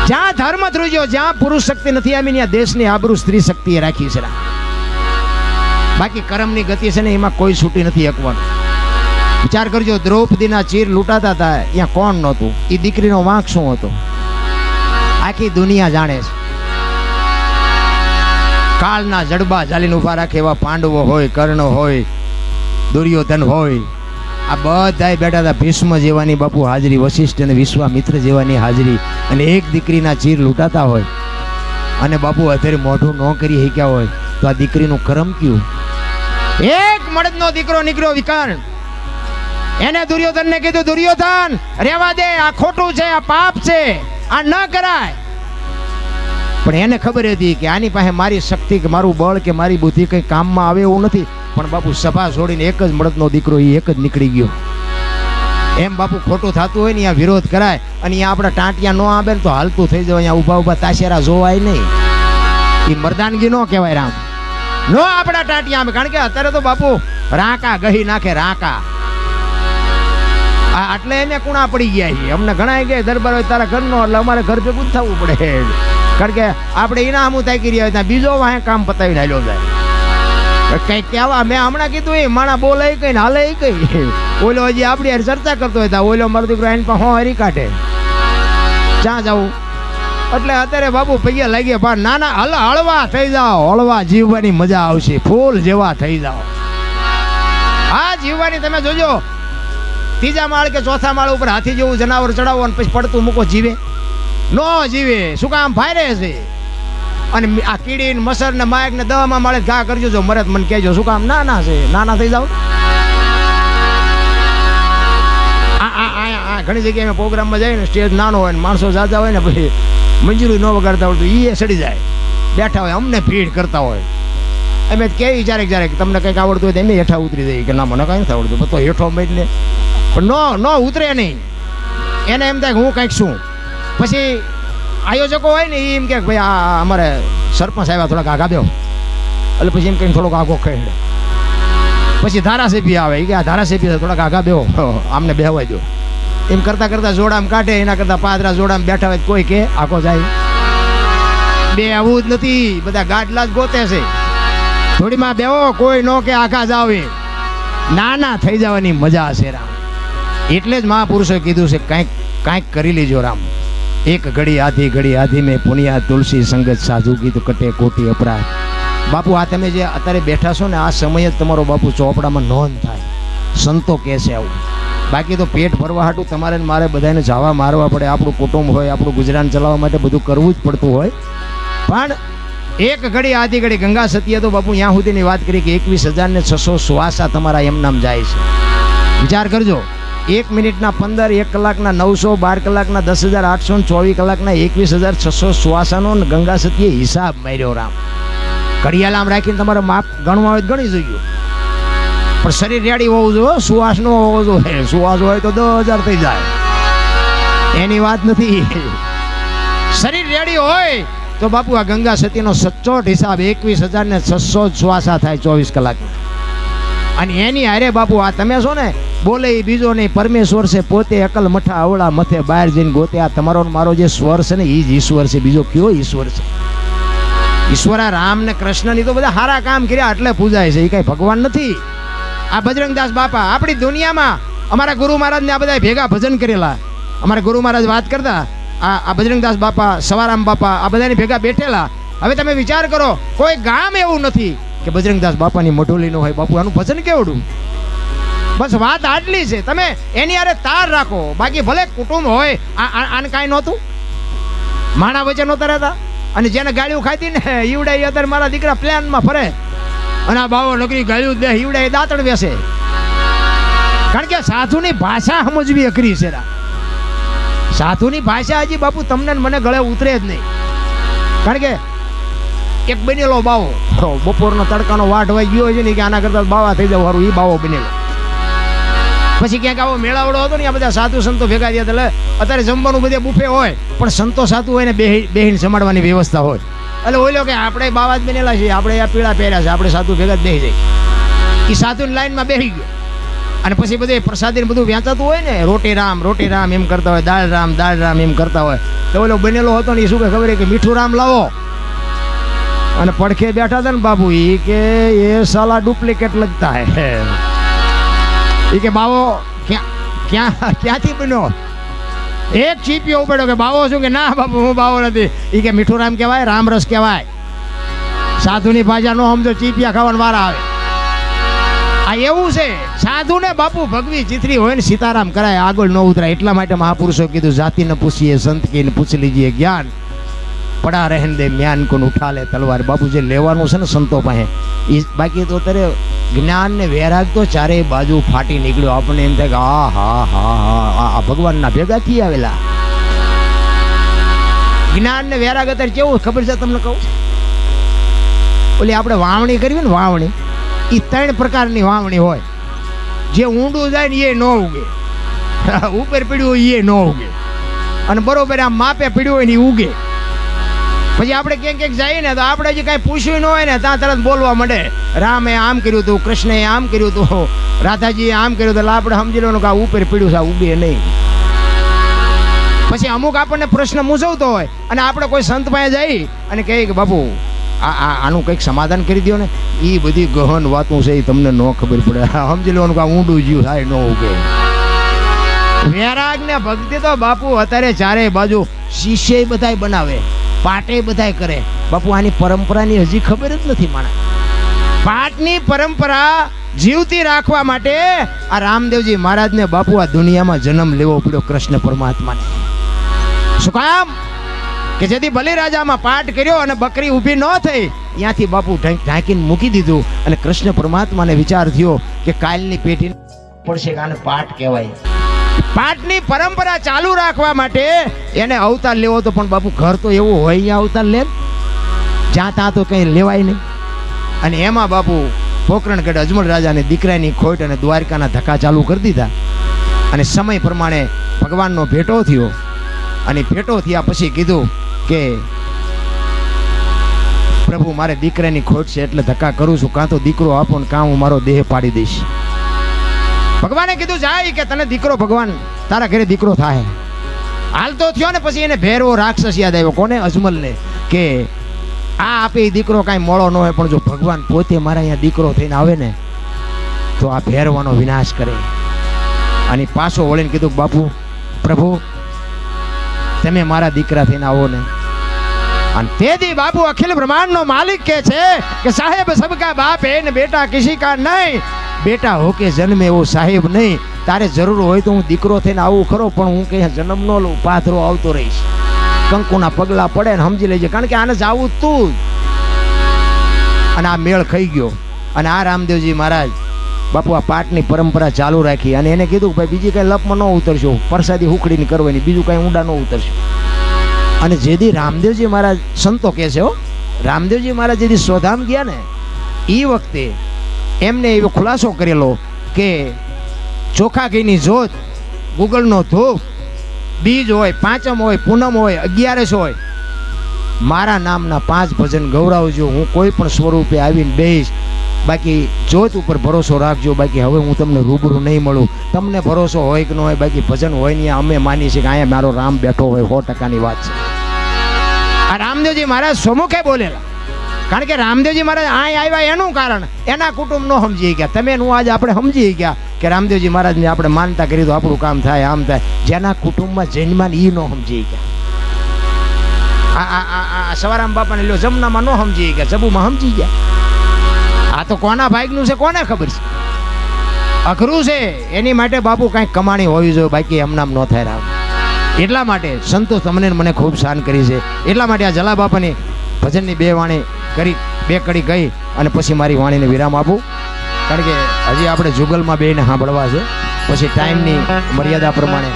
જ્યાં ધર્મ ધ્રુજ્યો, જ્યાં પુરુષ શક્તિ નથી આવી, ત્યાં દેશની આબરૂ સ્ત્રી શક્તિએ રાખી છે. બાકી કર્મની ગતિ છે ને એમાં કોઈ છૂટી નથી શકવાનું. વિચાર કરજો, દ્રૌપદીના ચીર લૂંટાતા હતા, ત્યાં કોણ નહોતું? એ દીકરીનો વાંક શું હતો? આખી દુનિયા જાણે છે. કાળના જડબા ઝાલીને ઉભા રાખે એવા પાંડવો હોય, કર્ણ હોય, દુર્યોધન હોય, આ બધાય બેઠા હતા. ભીષ્મ જેવાની બાપુ હાજરી, વશિષ્ઠ અને વિશ્વામિત્ર જેવાની હાજરી, અને એક દીકરીના ચીર લૂંટાતા હોય અને બાપુ અત્યારે મોઢું ન કરી શક્યા હોય તો આ દીકરીનું કર્મ કયું? એક મળદનો દીકરો નીકળ્યો વિકર્ણ, એને દુર્યોધનને કીધું, દુર્યોધન રેવા દે, આ ખોટું છે, આ પાપ છે, આ ન કરાય. પણ એને ખબર હતી કે આની પાસે મારી શક્તિ કે મારું બળ કે મારી બુદ્ધિ કઈ કામમાં આવે એવું નથી. પણ બાપુ સભા છોડીને એક જ મળદનો દીકરો એ એક જ નીકળી ગયો. એમ બાપુ ખોટું થતું હોય ને અહીંયા વિરોધ કરાય, અને અહીંયા આપણા ટાંટિયા ન આવે ને તો હાલતું થઈ જાય. અહીંયા ઉભા ઉભા તાશેરા જોવાય નહીં. એ મર્દાનગી ન કહેવાય. રામ નો આપણા ટાંટિયા આવે, કારણ કે અત્યારે તો બાપુ રાકા ગહી નાખે, રાકા. એટલે એને કુણા પડી ગયા છે. અમને ઘણા ગયા દરબાર હોય તારા ઘરનો, એટલે અમારે ઘર ભેગું થવું પડે. કારણ કે આપણે એના હમું તાકી રહ્યા હોય, બીજો વાહે કામ પતાવીને હાલ્યો જાય. કઈ કહેવા મેં હમણાં કીધું, એ માણા બોલે કઈ ને હાલે કઈ. ઓલો હજી આપડી યાર ચર્ચા કરતો હોય, ઓલો મારો દીકરો એની પાસે હરી કાઢે, ક્યાં જવું? એટલે અત્યારે બાપુ પૈયા લાગીએ, પણ નાના હળવા થઈ જાઓ, હળવા જીવવાની મજા આવશે, ફૂલ જેવા થઈ જાઓ. હા જીવવાની. તમે જોજો, ત્રીજા માળ કે ચોથા માળ ઉપર હાથી જેવું જનાવર ચડાવો અને પછી પડતું મૂકો, જીવે? નો જીવે. શું કામ? ફાયરે છે. અને આ કીડી ને મસર ને માયક ને દવામાં માળે ઘા કરજો, જો મરત મને કહેજો. શું કામ? નાના છે, નાના થઈ જાવ. ઘણી જગ્યાએ પ્રોગ્રામમાં જાય ને, સ્ટેજ નાનો હોય ને માણસો જાજા હોય ને, પછી મંજૂરી ન વગાડતા હોય તો એ સડી જાય. બેઠા હોય, અમને ભીડ કરતા હોય. અમે કેવી ક્યારેક તમને કંઈક આવડતું હોય તો એમ હેઠા ઉતરી જાય કે ના મને કંઈ નથી આવડતું, તો હેઠો મેં લે. પણ નો ઉતરે નહીં. એને એમ થાય કે હું કંઈક શું. પછી આયોજકો હોય ને એ એમ કે ભાઈ આ અમારે સરપંચ આવ્યા, થોડાક આગા બેહો. એટલે પછી એમ કહીને થોડોક આગો ખેડે. પછી ધારાસભ્ય આવે, કે આ ધારાસભ્ય થોડાક આગા બેહો, આમને બેહવા દો. એમ કરતા કરતા જોડામ કાઢે. એના કરતા પાદરા જોડામ બેઠા હોય કોઈ કે આખો જાય. બે આવું જ નથી, બધા ગાડલા જ ગોતે છે. થોડીમાં બેહો, કોઈ નો કે આખા જાવે. નાના થઈ જવાની મજા છે. રામ એટલે જ મહાપુરુષોએ કીધું છે, કાંઈક કરી લેજો. રામ એક ઘડી આધી મેં પુનિયા તુલસી સંગત સાધુ કીધું કટે કોટી અપરાધ. બાપુ આ તમે જે અત્યારે બેઠા છો ને, આ સમય જ તમારો બાપુ ચોપડામાં નોંધ થાય. સંતો કહે છે આવું. બાકી તો પેટ ભરવા હાટું તમારે મારે બધાને જાવા મારવા પડે. આપણું કુટુંબ હોય, આપણું ગુજરાન ચલાવવા માટે બધું કરવું જ પડતું હોય. પણ એક ઘડી આધી ઘડી ગંગા સતીએ તો બાપુ ત્યાં સુધીની વાત કરી કે 21,600 શ્વાસા તમારા એમ નામ જાય છે. વિચાર કરજો, 1 મિનિટના 15, 1 કલાકના 900, 12 કલાકના 10,800, 24 કલાકના 21,600 શ્વાસાનો ગંગા સતીએ હિસાબ માર્યો. રામ ઘડિયાળ આમ રાખીને તમારે માપ ગણવા હોય ગણી જોઈએ. પણ શરીર રેડી હોવું જોઈએ, સુવાસ નો હોવો જોઈએ. સુવાસ હોય તો 10,000 થઈ જાય, એની વાત નથી. શરીર રેડી હોય તો બાપુ આ ગંગા સતીનો સચોટ હિસાબ 21,600 શ્વાસા થાય 24 કલાક. અને એની હારે બાપુ આ તમે છો ને બોલે એ બીજો નહીં, પરમેશ્વર છે પોતે. અકલ મઠા અવળા મથે બહાર જઈને ગોતે. આ તમારો મારો જે સ્વર છે ને એ જ ઈશ્વર છે, બીજો કયો ઈશ્વર છે? ઈશ્વરા રામ ને કૃષ્ણ ની તો બધા સારા કામ કર્યા એટલે પૂજાય છે, એ કઈ ભગવાન નથી. આ બજરંગદાસ બાપા આપણી દુનિયામાં અમારા ગુરુ મહારાજ ને આ બધા ભેગા ભજન કરેલા. અમારા ગુરુ મહારાજ વાત કરતા, આ બજરંગદાસ બાપા, સવારામ બાપા, આ બધાની ભેગા બેઠેલા. હવે તમે વિચાર કરો, કોઈ ગામ એવું નથી કે બજરંગદાસ બાપાની મઢોલી નો હોય. બાપુ આનું ભજન કેવડું. બસ વાત આટલી છે. તમે એની હારે તાર રાખો. બાકી ભલે કુટુંબ હોય, આને કાંઈ નહોતું, માણા વચ્ચે નહોતા રહેતા. અને જેને ગાળીઓ ખાતી ને ઈવડાઈ અત્યારે મારા દીકરા પ્લેનમાં ફરે, અને આ બાવો નોકરી ગાળ્યું દે, ઈવડાઈ દાંતણ બેસે. કારણ કે સાધુની ભાષા સમજવી અઘરી છે. સાધુની ભાષા હજી બાપુ તમને મને ગળે ઉતરે જ નહીં. કારણ કે એક બનેલો બાવો બપોરનો તડકાનો વાટ વાઈ ગયો છે ને, કે આના કરતા બાવા થઈ જાવ સારું, એ બાવો બનેલો. પછી ક્યાંક આવો મેળાવડો હતો ને, આ બધા સાધુ સંતો ભેગા થયા. એટલે અત્યારે જમવાનું બધે બુફે હોય, પણ સંતો સાધુ હોય ને બેહીને જમાડવાની વ્યવસ્થા હોય. એટલે ઓલો કે આપણે બાવા જ બનેલા છીએ, આપણે આ પીળા પહેર્યા છે, આપણે સાધુ ભેગા જ બેસી જાય. એ સાધુની લાઈનમાં બેસી ગયો. અને પછી બધે પ્રસાદી ને બધું વેચાતું હોય ને, રોટી રામ એમ કરતા હોય, દાળ રામ એમ કરતા હોય. તો ઓલો બનેલો હતો ને એ શું કે ખબર કે મીઠું રામ લાવો. અને પડખે બેઠા હતા ને બાપુ, એ કે એ સાલા ડુપ્લિકેટ લગતા હે. એ કે બાવો ક્યાંથી બન્યો? એક ચીપિયો ઉપાડ્યો કે બાવો શું? કે ના બાપુ હું બાવો નથી. એ કે મીઠું રામ કહેવાય, રામરસ કહેવાય. સાધુની ભાષા નો સમજો, ચીપિયા ખાવાના વારા આવે. આ એવું છે. સાધુ ને બાપુ ભગવી ચિત્રી હોય ને સીતારામ કરાય, આગળ ન ઉતરાય. એટલા માટે મહાપુરુષો કીધું, જાતિ ન પૂછીએ સંત કી ને પૂછ લીજીએ જ્ઞાન, પડા રહેન દે મ્યાન કોન ઉઠા લે તલવાર. બાપુ જે લેવાનું છે ને સંતો પાસે, એ બાકી તો અત્યારે જ્ઞાન ને વૈરાગ તો ચારે બાજુ ફાટી નીકળ્યો. આપણને એમ થાય કે આ ભગવાનના ભેગા થી આવેલા. જ્ઞાન ને વૈરાગ અત્યારે કેવું ખબર છે તમને કહું? ઓલી આપણે વાવણી કરવી ને, વાવણી એ 3 પ્રકારની વાવણી હોય. જે ઊંડું જાય ને એ ન ઉગે, ઉપર પીડ્યું હોય એ ન ઉગે, અને બરોબર આમ માપે પીડ્યું હોય ને એ ઉગે. પછી આપણે ક્યાંક જઈએ ને તો આપણે જે કાંઈ પૂછ્યું ન હોય ને ત્યાં તરત બોલવા માંડે, રામે આમ કર્યું હતું, કૃષ્ણએ આમ કર્યું હતું, રાધાજીએ આમ કર્યું હતું. એટલે આપણે સમજી લેવાનું કે આ ઉપર પીડ્યું છે, આ ઉગે નહીં. પછી અમુક આપણને પ્રશ્ન મૂંઝવતો હોય અને આપણે કોઈ સંત પાસે જઈ અને કહીએ કે બાપુ આનું કંઈક સમાધાન કરી દો ને, એ બધી ગહન વાતું છે, એ તમને ન ખબર પડે. સમજી લેવાનું કે આ ઊંડું જીવ થાય ન ઉગે. વૈરાગ ને ભક્તિ તો બાપુ અત્યારે ચારે બાજુ શિષ્ય બધાય બનાવે, પાટે બધાય કરે. બાપુ આની પરંપરાની હજી ખબર જ નથી માણસ. પાટની પરંપરા જીવતી રાખવા માટે આ રામદેવજી મહારાજને બાપુ આ દુનિયામાં જન્મ લેવો પડ્યો, કૃષ્ણ પરમાત્માને. શું કામ? કે જેથી બલિરાજામાં પાઠ કર્યો અને બકરી ઊભી ન થઈ, ત્યાંથી બાપુ ઢાંકીને મૂકી દીધું. અને કૃષ્ણ પરમાત્માને વિચાર થયો કે કાલની પેઢી પડશે કે આને પાઠ કહેવાય. પાઠની પરંપરા ચાલુ રાખવા માટે એને અવતાર લેવો તો, પણ બાપુ ઘર તો એવું હોય, અહીંયા અવતાર લે, જ્યાં ત્યાં તો કંઈ લેવાય નહીં. અને એમાં બાપુ પોકરણગઢ અજમલ રાજાને દીકરાની ખોટ અને દ્વારકાના ધક્કા ચાલુ કરી દીધા. અને સમય પ્રમાણે ભગવાનનો ભેટો થયો. અને ભેટો થયા પછી કીધું કે પ્રભુ મારે દીકરાની ખોટ છે એટલે ધક્કા કરું છું, કાં તો દીકરો આપો ને કાં હું મારો દેહ પાડી દઈશ. ભગવાને કીધું જાય કે તને દીકરો, ભગવાન તારા ઘરે દીકરો થાય. હાલતો થયો ને પછી એને ભેરવો રાક્ષસ યાદ આવ્યો. કોને? અજમલને. કે આ આપે દીકરો કાંઈ મોળો ન હોય, પણ જો ભગવાન પોતે મારા અહીંયા દીકરો થઈને આવે ને તો આ ભેરવાનો વિનાશ કરે. અને પાછો વળીને કીધું બાપુ પ્રભુ તમે મારા દીકરા થઈને આવો ને. અને તેથી બાપુ અખિલ બ્રહ્માંડ નો માલિક કે છે કે સાહેબ સબકા બાપ હે ને બેટા કિસી કા નહીં. બેટા હોકે જન્મે એવો સાહેબ નહીં. તારે જરૂર હોય તો હું દીકરો થઈને આવું ખરો, પણ હું કઈ જન્મ ન લઉં, પાથરો આવતો રહીશ. કંકુના પગલા પડે ને સમજી લેજે, કારણ કે આને જાવું તું. અને આ મેળ ખાઈ ગયો. અને આ રામદેવજી મહારાજ બાપુ આ પાઠની પરંપરા ચાલુ રાખી. અને એને કીધું કે ભાઈ બીજી કઈ લપમાં ન ઉતરશો, પ્રસાદી હુકડીની કરવાની, બીજું કઈ ઊંડા ન ઉતરશો. અને જેથી રામદેવજી મહારાજ, સંતો કહે છે રામદેવજી મહારાજ જેથી સોધામ ગયા ને એ વખતે એમને એવો ખુલાસો કરેલો કે ચોખા ઘીની જોત, ગુગળનો ધૂપ, બીજ હોય, પાંચમ હોય, પૂનમ હોય, 11 હોય, મારા નામના 5 ભજન ગૌરાવજો. હું કોઈ પણ સ્વરૂપે આવીને બેહીશ. બાકી જોત ઉપર ભરોસો રાખજો. બાકી હવે હું તમને રૂબરૂ નહીં મળું. તમને ભરોસો હોય કે ન હોય, બાકી ભજન હોય ને અમે માની છીએ કે અહીંયા મારો રામ બેઠો હોય. 100%ની વાત છે. આ રામદેવજી મહારાજ સમુખે બોલેલા. કારણ કે રામદેવજી મહારાજ અહીં આવ્યા એનું કારણ એના કુટુંબ નો સમજી ગયા. તમે હું આજે આપણે સમજી ગયા કે રામદેવજી મહારાજને આપણે માનતા કરી તો આપણું કામ થાય, આમ થાય. જેના કુટુંબમાં જન્માન એ ન સમજી ગયા. આ સવારામ બાપાને લ્યો જમનામાં ન સમજી ગયા, જબુમાં સમજી ગયા. આ તો કોના ભાગનું છે કોને ખબર છે. અઘરું છે. એની માટે બાપુ કાંઈક કમાણી હોવી જોઈએ, બાકી એમનામ ન થાય રામ. એટલા માટે સંતો તમને મને ખૂબ શાન કરી છે. એટલા માટે આ જલા બાપાની ભજનની 2 વાણી કરી, 2 કડી ગઈ અને પછી મારી વાણીને વિરામ આપું. કારણ કે હજી આપણે જુગલમાં બેને સાંભળવા છે, પછી ટાઈમની મર્યાદા પ્રમાણે